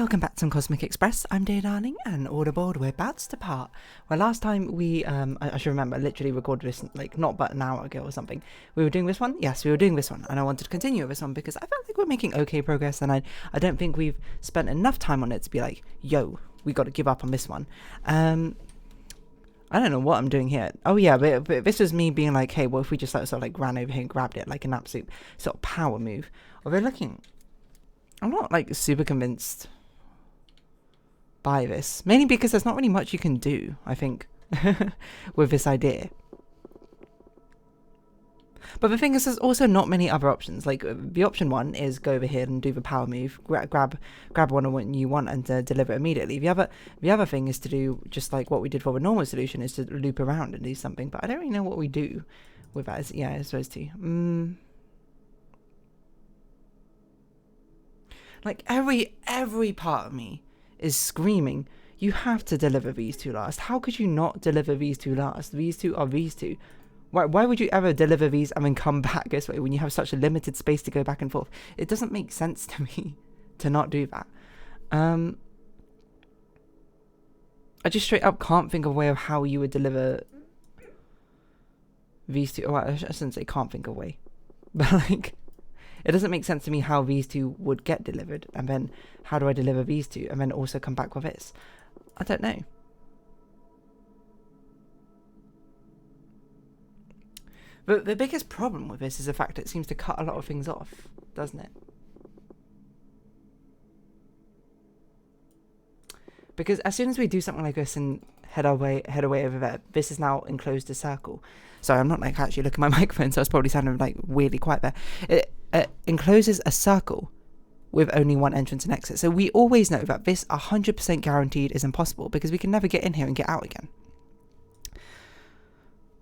Welcome back to Some Cosmic Express. I'm Dear Darling, and all aboard, we're about to depart. Well, last time we, I should remember, I literally recorded this, like, not but an hour ago or something. We were doing this one? Yes, we were doing this one, and I wanted to continue with this one because I felt like we're making okay progress, and I don't think we've spent enough time on it to be like, yo, we got to give up on this one. I don't know what I'm doing here. Oh yeah, but this was me being like, hey, well, if we just sort of like ran over here and grabbed it like an absolute sort of power move. Although looking, I'm not like super convinced by this, mainly because there's not really much you can do, I think, with this idea. But the thing is, there's also not many other options. Like, the option one is go over here and do the power move, grab one of what you want and deliver immediately. The other thing is to do just like what we did for the normal solution, is to loop around and do something. But I don't really know what we do with that. Yeah, I suppose to. Like every part of me is screaming, you have to deliver these two last. How could you not deliver these two last? These two are these two. Why would you ever deliver these and then come back this way when you have such a limited space to go back and forth? It doesn't make sense to me to not do that. I just straight up can't think of a way of how you would deliver these two. Oh, I shouldn't say can't think of a way. But like, it doesn't make sense to me how these two would get delivered, and then how do I deliver these two and then also come back with this? I don't know. But the biggest problem with this is the fact that it seems to cut a lot of things off, doesn't it? Because as soon as we do something like this and head away over there, this is now enclosed a circle. Sorry, I'm not like actually looking at my microphone, so I was probably sounding like weirdly quiet there. It encloses a circle with only one entrance and exit. So we always know that this 100% guaranteed is impossible because we can never get in here and get out again.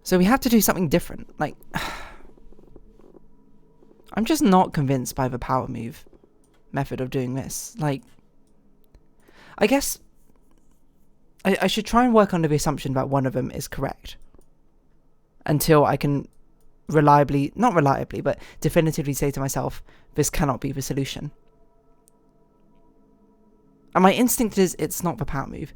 So we have to do something different. Like, I'm just not convinced by the power move method of doing this. Like, I guess I should try and work under the assumption that one of them is correct until I can not reliably, but definitively say to myself, this cannot be the solution. And my instinct is it's not the power move.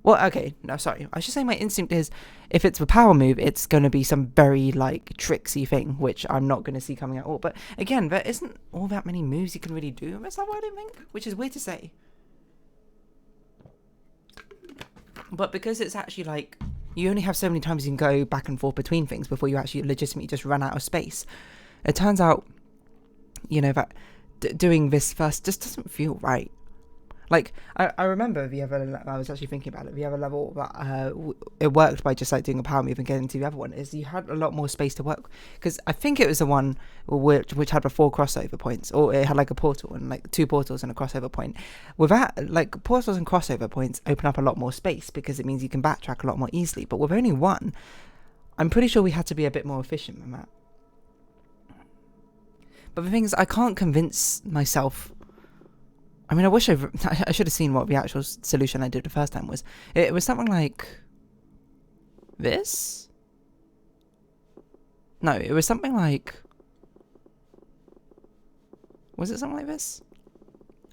Well, okay, no, sorry. I should say my instinct is if it's the power move, it's going to be some very, like, tricksy thing, which I'm not going to see coming at all. But again, there isn't all that many moves you can really do in this level, I don't think, which is weird to say. But because it's actually, like, you only have so many times you can go back and forth between things before you actually legitimately just run out of space. It turns out, you know, that doing this first just doesn't feel right. Like, I remember the other, I was actually thinking about it, the other level that it worked by just like doing a power move and getting to the other one, is you had a lot more space to work. Because I think it was the one which had the 4 crossover points, or it had like a portal and like 2 portals and a crossover point. With that, like, portals and crossover points open up a lot more space because it means you can backtrack a lot more easily. But with only one, I'm pretty sure we had to be a bit more efficient than that. But the thing is, I can't convince myself. I mean, I should have seen what the actual solution I did the first time was. It was something like this? No, it was something like... Was it something like this?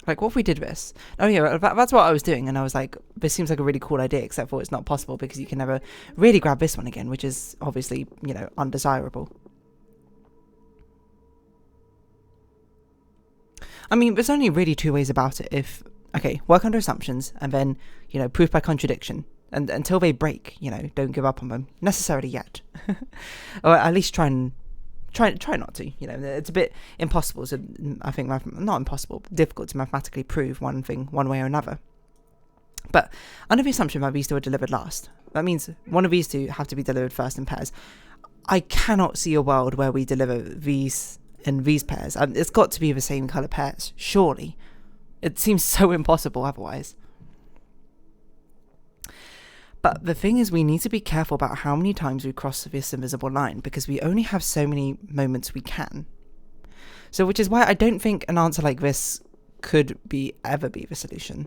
Like, what if we did this? Oh yeah, that's what I was doing, and I was like, this seems like a really cool idea, except for it's not possible because you can never really grab this one again, which is obviously, you know, undesirable. I mean, there's only really 2 ways about it. Work under assumptions, and then, you know, proof by contradiction. And until they break, you know, don't give up on them necessarily yet. Or at least try not to, you know. It's a bit impossible to, I think, not impossible, but difficult to mathematically prove one thing one way or another. But under the assumption that these two are delivered last, that means one of these two have to be delivered first in pairs. I cannot see a world where we deliver these in these pairs. It's got to be the same colour pairs, surely. It seems so impossible otherwise. But the thing is, we need to be careful about how many times we cross this invisible line, because we only have so many moments we can. So, which is why I don't think an answer like this could ever be the solution.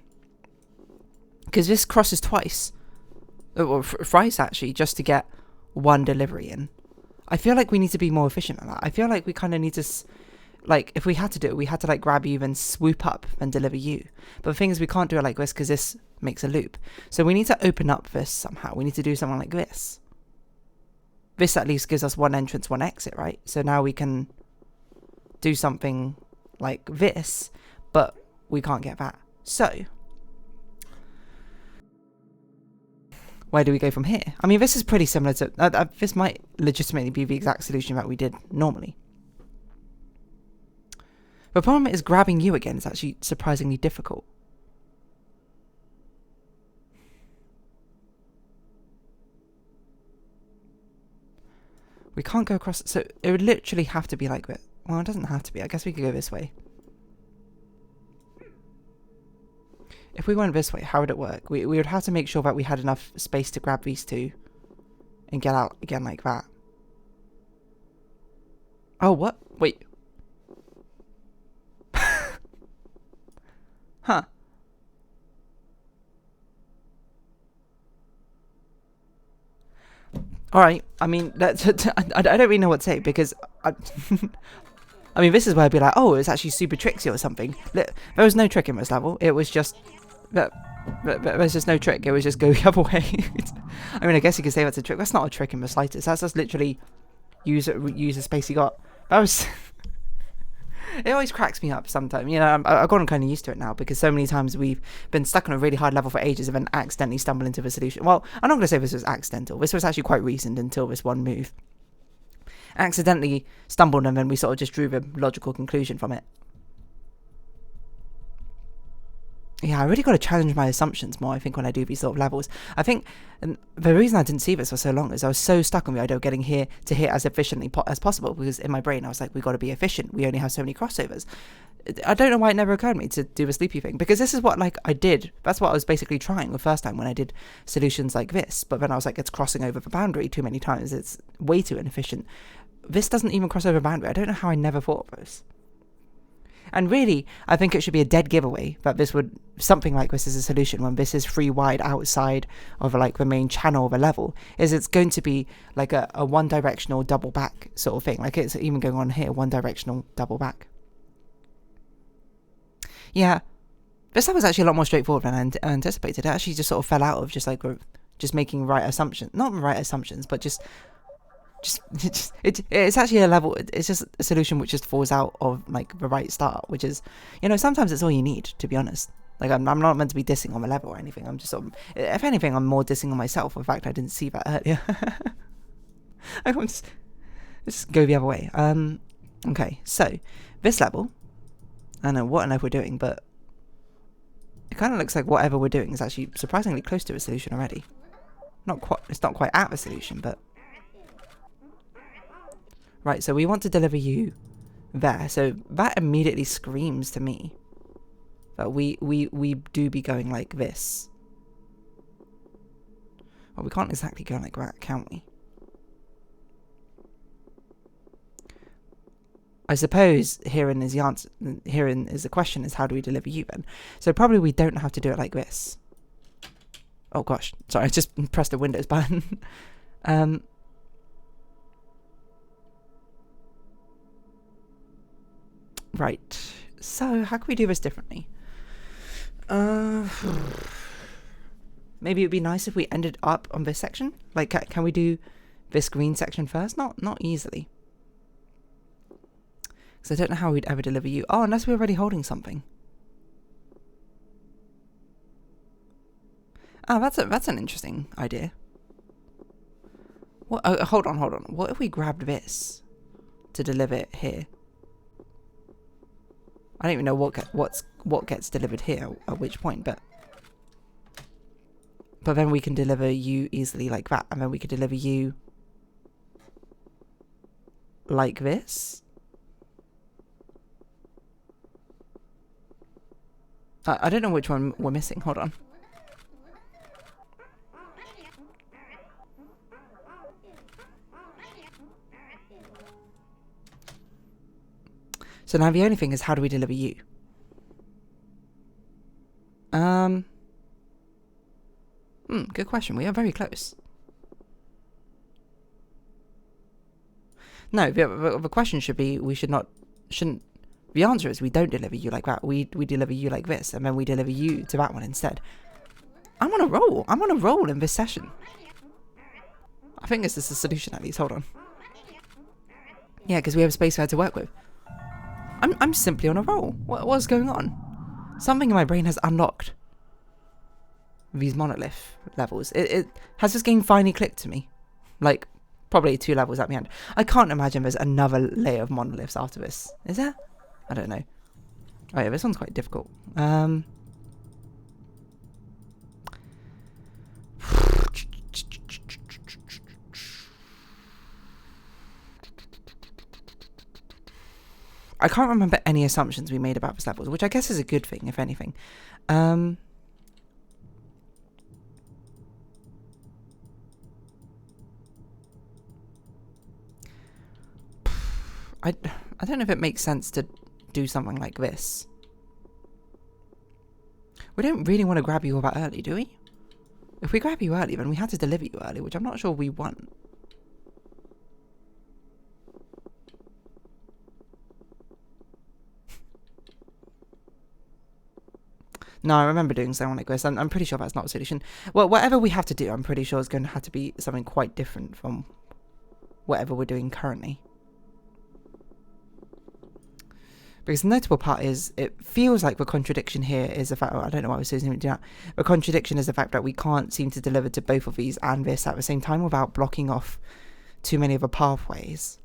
Because this crosses twice. Or thrice, actually, just to get one delivery in. I feel like we need to be more efficient at that. I feel like we kind of need to like, if we had to do it, we had to like grab you, then swoop up and deliver you. But the thing is, we can't do it like this because this makes a loop. So we need to open up this somehow. We need to do something like this. This at least gives us one entrance, one exit, right? So now we can do something like this, but we can't get that. So where do we go from here? I mean, this is pretty similar to... this might legitimately be the exact solution that we did normally. The problem is grabbing you again is actually surprisingly difficult. We can't go across... So it would literally have to be like that. Well, it doesn't have to be. I guess we could go this way. If we went this way, how would it work? We would have to make sure that we had enough space to grab these two and get out again like that. Oh, what? Wait. Huh. Alright, I mean, that's, I don't really know what to say, because I mean, this is where I'd be like, oh, it's actually super tricksy or something. There was no trick in this level. It was just... there's just no trick. It was just go the other way. I mean, I guess you could say that's a trick. That's not a trick in the slightest. That's just literally use the space you got. That was... It always cracks me up sometimes. You know, I've gotten kind of used to it now, because so many times we've been stuck on a really hard level for ages and then accidentally stumble into the solution. Well, I'm not going to say this was accidental. This was actually quite recent until this one move. Accidentally stumbled, and then we sort of just drew the logical conclusion from it. Yeah, I really got to challenge my assumptions more, I think, when I do these sort of levels. I think the reason I didn't see this for so long is I was so stuck on the idea of getting here to hit as efficiently as possible, because in my brain I was like, we got to be efficient. We only have so many crossovers. I don't know why it never occurred to me to do the sleepy thing, because this is what, like, I did. That's what I was basically trying the first time when I did solutions like this. But then I was like, it's crossing over the boundary too many times. It's way too inefficient. This doesn't even cross over boundary. I don't know how I never thought of this. And really, I think it should be a dead giveaway that this would, something like this is a solution when this is free wide outside of like the main channel of a level, is it's going to be like a one directional double back sort of thing. Like it's even going on here, one directional double back. Yeah, this was actually a lot more straightforward than I anticipated. It actually just sort of fell out of just like, just making right assumptions, not right assumptions, but it's actually a level. It's just a solution which just falls out of like the right start, which is, you know, sometimes it's all you need, to be honest. Like I'm not meant to be dissing on the level or anything. I'm just sort of, if anything, I'm more dissing on myself. In fact, I didn't see that earlier. I want to just go the other way. Okay, so this level, I don't know what on earth we're doing, but it kind of looks like whatever we're doing is actually surprisingly close to a solution already. Not quite. It's not quite at the solution, but. Right, so we want to deliver you there. So that immediately screams to me that we do be going like this. Well, we can't exactly go like that, can we? I suppose herein is the answer. Herein is the question: is how do we deliver you then? So probably we don't have to do it like this. Oh gosh, sorry, I just pressed the Windows button. Right, so how can we do this differently? Maybe it'd be nice if we ended up on this section. Like, can we do this green section first? Not easily. Because I don't know how we'd ever deliver you. Oh, unless we're already holding something. Oh, that's an interesting idea. What? Oh, hold on. What if we grabbed this to deliver it here? I don't even know what gets delivered here at which point, but then we can deliver you easily like that, and then we could deliver you like this. I don't know which one we're missing. Hold on. So now the only thing is, how do we deliver you? Good question. We are very close. No, the question should be, we shouldn't The answer is we don't deliver you like that. We deliver you like this, and then we deliver you to that one instead. I'm on a roll. I'm on a roll in this session. I think this is the solution at least. Hold on. Yeah, because we have a space there to work with. I'm simply on a roll. What's going on? Something in my brain has unlocked these monolith levels. It has this game finally clicked to me. Like, probably 2 levels at the end. I can't imagine there's another layer of monoliths after this. Is there? I don't know. Oh yeah, this one's quite difficult. I can't remember any assumptions we made about this level, which I guess is a good thing, if anything. I don't know if it makes sense to do something like this. We don't really want to grab you all that early, do we? If we grab you early, then we have to deliver you early, which I'm not sure we want. No, I remember doing something like this. I'm pretty sure that's not a solution. Well, whatever we have to do, I'm pretty sure it's going to have to be something quite different from whatever we're doing currently. Because the notable part is, it feels like the contradiction here is the fact, I don't know why we're supposed to do that. The contradiction is the fact that we can't seem to deliver to both of these and this at the same time without blocking off too many of the pathways.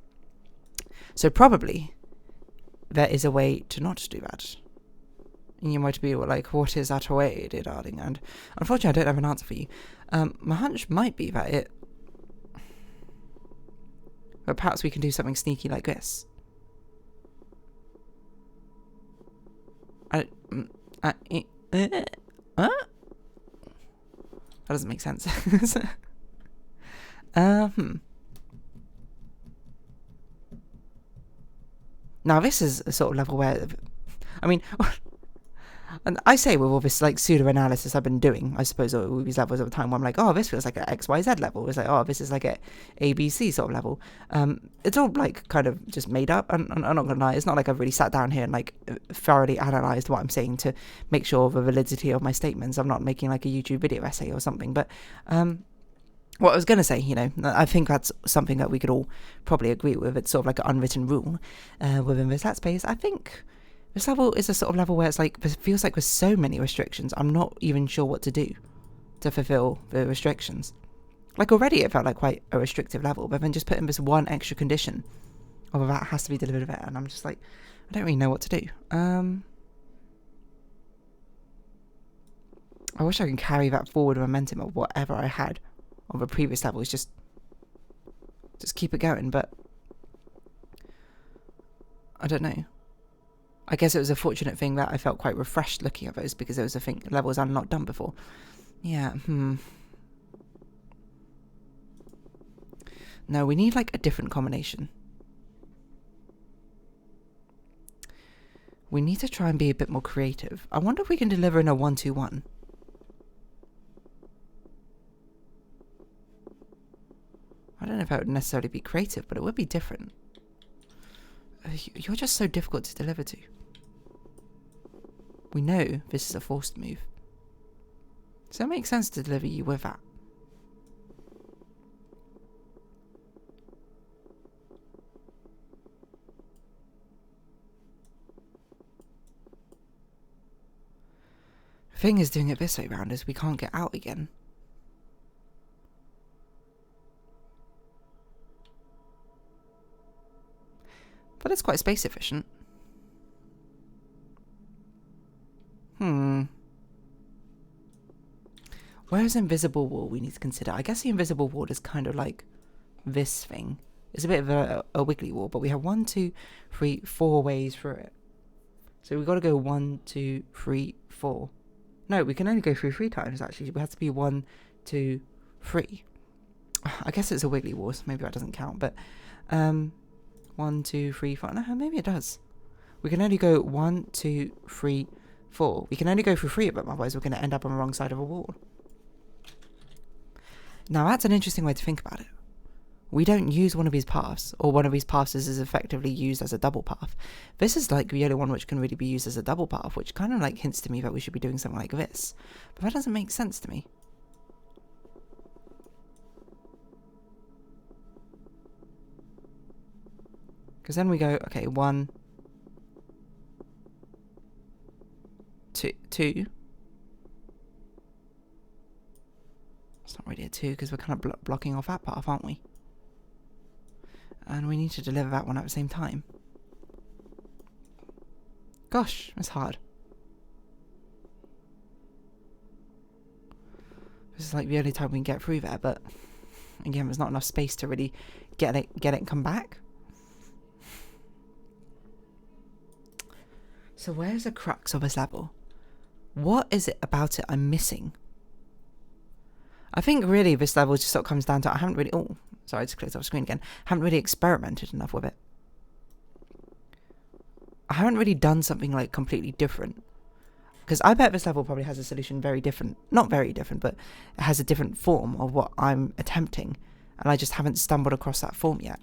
So probably there is a way to not do that. And you might be like, what is that way, dear darling? And unfortunately, I don't have an answer for you. My hunch might be that but perhaps we can do something sneaky like this. That doesn't make sense. Now this is a sort of level where, I mean, and I say with all this like pseudo analysis I've been doing, I suppose, with these levels at the time, where I'm like, oh, this feels like an XYZ level. It's like, oh, this is like a ABC sort of level. It's all like kind of just made up. And I'm not gonna lie, it's not like I've really sat down here and like thoroughly analysed what I'm saying to make sure of the validity of my statements. I'm not making like a YouTube video essay or something. But what I was gonna say, you know, I think that's something that we could all probably agree with. It's sort of like an unwritten rule within this Let's Play. I think this level is a sort of level where it's like, it feels like there's so many restrictions, I'm not even sure what to do to fulfill the restrictions. Like already it felt like quite a restrictive level, but then just putting this one extra condition of that has to be delivered there, and I'm just like, I don't really know what to do. I wish I could carry that forward momentum of whatever I had on the previous levels, just keep it going, but I don't know. I guess it was a fortunate thing that I felt quite refreshed looking at those, because it was a thing levels I'd not done before. Yeah, No, we need like a different combination. We need to try and be a bit more creative. I wonder if we can deliver in a 1-2-1. I don't know if that would necessarily be creative, but it would be different. You're just so difficult to deliver to. We know this is a forced move, so it makes sense to deliver you with that. The thing is, doing it this way round is we can't get out again. But it's quite space efficient. Where's invisible wall we need to consider? I guess the invisible wall is kind of like this thing. It's a bit of a wiggly wall, but we have 1, 2, 3, 4 ways through it. So we've got to go 1, 2, 3, 4. No, we can only go through 3 times, actually. We have to be 1, 2, 3. I guess it's a wiggly wall, so maybe that doesn't count, but 1, 2, 3, 4. No, maybe it does. We can only go 1, 2, 3, 4. We can only go through 3 of them, otherwise we're going to end up on the wrong side of a wall. Now that's an interesting way to think about it. we don't use one of his paths, or one of his paths is effectively used as a double path. This is like the only one which can really be used as a double path, which kind of like hints to me that we should be doing something like this. But that doesn't make sense to me. Because then we go, okay, 1, 2. It's not really a 2 because we're kind of blocking off that path, aren't we? And we need to deliver that one at the same time. Gosh, that's hard. This is like the only time we can get through there, but again, there's not enough space to really get it and come back. So where's the crux of this level? What is it about it I'm missing? I think really this level just sort of comes down to I haven't really... Oh, sorry, I just clicked off screen again. Haven't really experimented enough with it. I haven't really done something like completely different. Because I bet this level probably has a solution very different. Not very different, but it has a different form of what I'm attempting. And I just haven't stumbled across that form yet.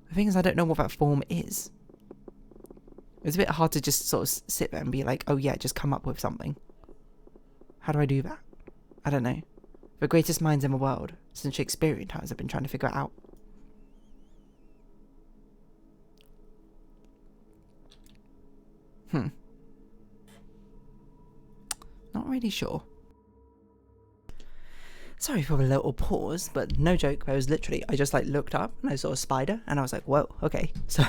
The thing is, I don't know what that form is. It's a bit hard to just sort of sit there and be like, oh yeah, just come up with something. How do I do that? I don't know. The greatest minds in the world, since Shakespearean times, have been trying to figure it out. Not really sure. Sorry for a little pause, but no joke, there was literally, I just like looked up and I saw a spider and I was like, whoa, okay. So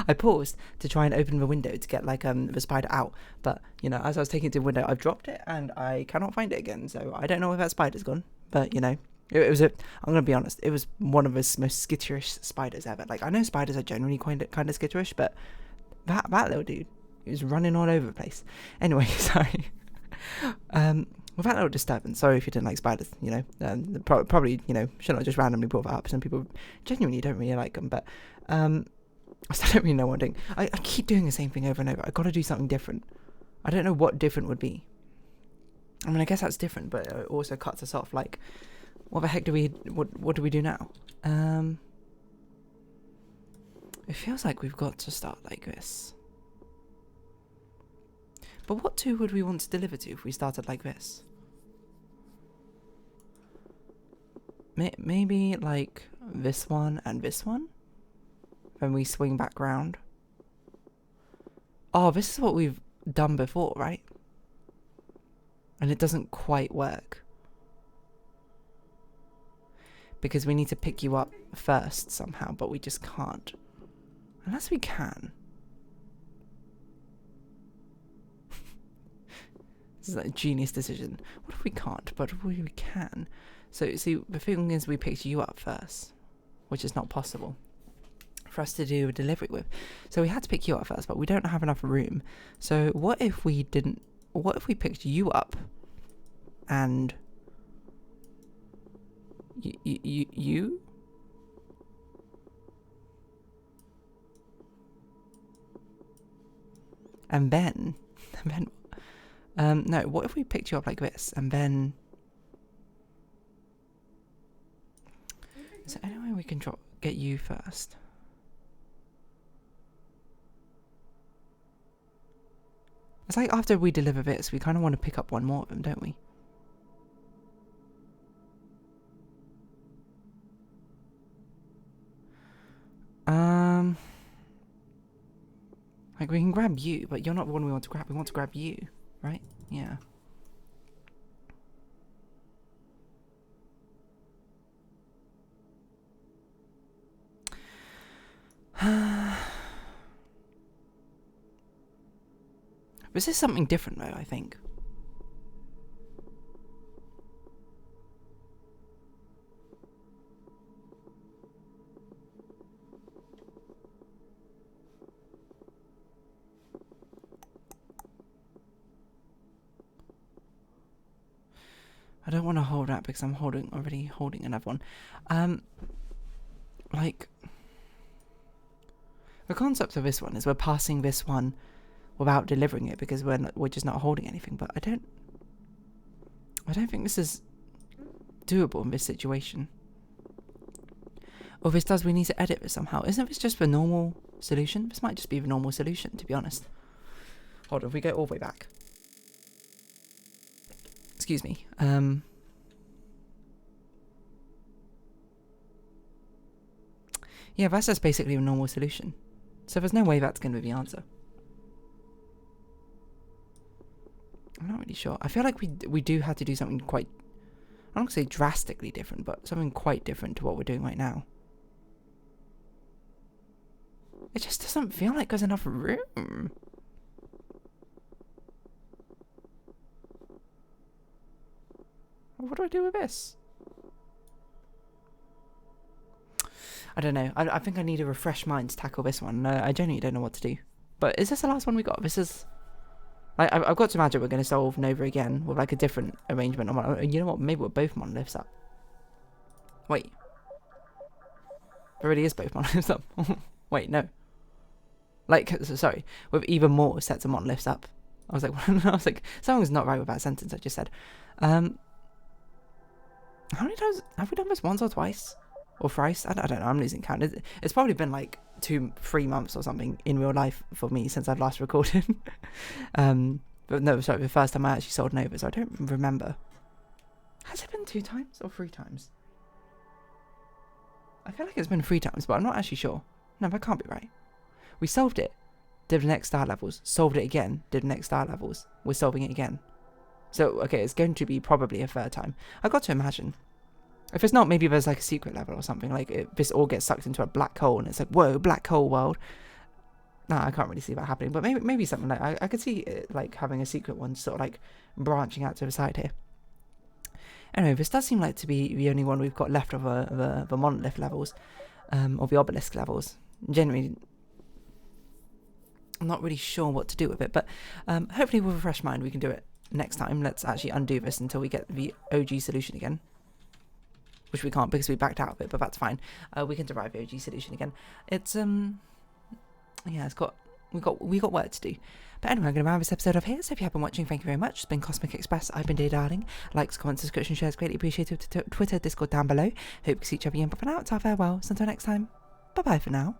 I paused to try and open the window to get like the spider out. But, you know, as I was taking it to the window, I've dropped it and I cannot find it again. So I don't know where that spider's gone. But, you know, it was I'm going to be honest, it was one of the most skitterish spiders ever. Like, I know spiders are generally kind of skitterish, but that little dude, he was running all over the place. Anyway, sorry. With that little disturbance, sorry if you didn't like spiders, you know, probably, you know, should not just randomly brought that up. Some people genuinely don't really like them, but I still don't really know what I'm doing. I keep doing the same thing over and over. I've got to do something different. I don't know what different would be. I mean, I guess that's different, but it also cuts us off. Like, what the heck do we, what do we do now? It feels like we've got to start like this. But what 2 would we want to deliver to if we started like this? Maybe like this one and this one? Then we swing back round. Oh, this is what we've done before, right? And it doesn't quite work. Because we need to pick you up first somehow, but we just can't. Unless we can. This is like a genius decision. What if we can't, but we can? So, see, the thing is we picked you up first, which is not possible for us to do a delivery with. So we had to pick you up first, but we don't have enough room. So what if we didn't... What if we picked you up and... You? And then... no, what if we picked you up like this, and then... Is there any way we can get you first? It's like after we deliver this, we kind of want to pick up one more of them, don't we? Like we can grab you, but you're not the one we want to grab. We want to grab you, right? Yeah. This is something different though, I think. I don't want to hold that because I'm already holding another one. Like, the concept of this one is we're passing this one without delivering it because we're just not holding anything. But I don't think this is doable in this situation. Or if this does, we need to edit this somehow. Isn't this just the normal solution? This might just be the normal solution, to be honest. Hold on, if we go all the way back. Excuse me. Yeah, that's just basically a normal solution. So there's no way that's going to be the answer. I'm not really sure. I feel like we do have to do something quite, I don't want to say drastically different, but something quite different to what we're doing right now. It just doesn't feel like there's enough room. What do I do with this? I don't know. I think I need a refresh mind to tackle this one. I genuinely don't know what to do. But is this the last one we got? This is... I've got to imagine we're going to solve Nova again with like a different arrangement. You know what? Maybe we're both monoliths up. Wait. It really is both monoliths up. Wait, no. Like, sorry. With even more sets of monoliths up. I was like, something's not right with that sentence I just said. How many times have we done this? Once or twice? Or thrice? I don't know. I'm losing count. It's probably been like 2-3 months or something in real life for me since I've last recorded. But no, sorry, the first time I actually sold Nova, so I don't remember. Has it been 2 times or 3 times? I feel like it's been 3 times, but I'm not actually sure. No, that can't be right. We solved it, did the next star levels, solved it again, did the next star levels. We're solving it again. So, okay, it's going to be probably a 3rd time. I've got to imagine. If it's not, maybe there's like a secret level or something. Like this all gets sucked into a black hole and it's like, whoa, black hole world. No, I can't really see that happening. But maybe something like I could see it, like having a secret one sort of like branching out to the side here. Anyway, this does seem like to be the only one we've got left of the monolith levels, or the obelisk levels. Generally, I'm not really sure what to do with it, but hopefully with a fresh mind we can do it next time. Let's actually undo this until we get the OG solution again. Which we can't because we backed out of it, but that's fine. We can derive the OG solution again. It's yeah, we got work to do. But anyway, I'm going to round this episode off here. So if you have been watching, thank you very much. It's been Cosmic Express. I've been Dear Darling. Likes, comments, subscription, shares, greatly appreciated. Twitter, Discord down below. Hope to see each other again. But for now, it's our farewell. So until next time, bye bye for now.